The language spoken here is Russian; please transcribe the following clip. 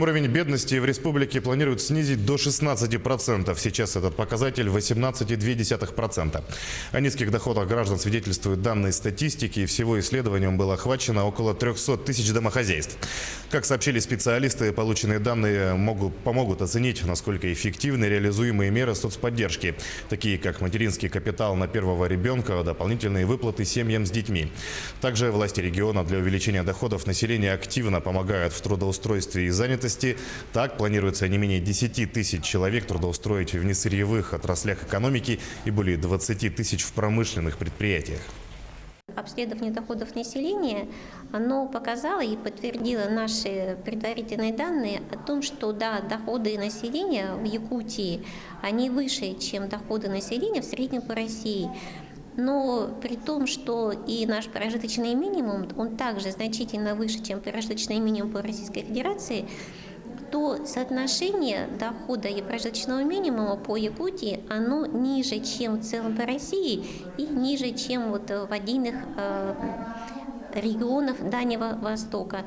Уровень бедности в республике планируют снизить до 16%. Сейчас этот показатель 18,2%. О низких доходах граждан свидетельствуют данные статистики. Всего исследованием было охвачено около 300 тысяч домохозяйств. Как сообщили специалисты, полученные данные помогут оценить, насколько эффективны реализуемые меры соцподдержки, такие как материнский капитал на первого ребенка, дополнительные выплаты семьям с детьми. Также власти региона для увеличения доходов населения активно помогают в трудоустройстве и занятости. Так, планируется не менее 10 тысяч человек трудоустроить в несырьевых отраслях экономики и более 20 тысяч в промышленных предприятиях. Обследование доходов населения, оно показало и подтвердило наши предварительные данные о том, что да, доходы населения в Якутии, они выше, чем доходы населения в среднем по России. Но при том, что и наш прожиточный минимум, он также значительно выше, чем прожиточный минимум по Российской Федерации, то соотношение дохода и прожиточного минимума по Якутии, оно ниже, чем в целом по России и ниже, чем вот в отдельных регионах Дальнего Востока.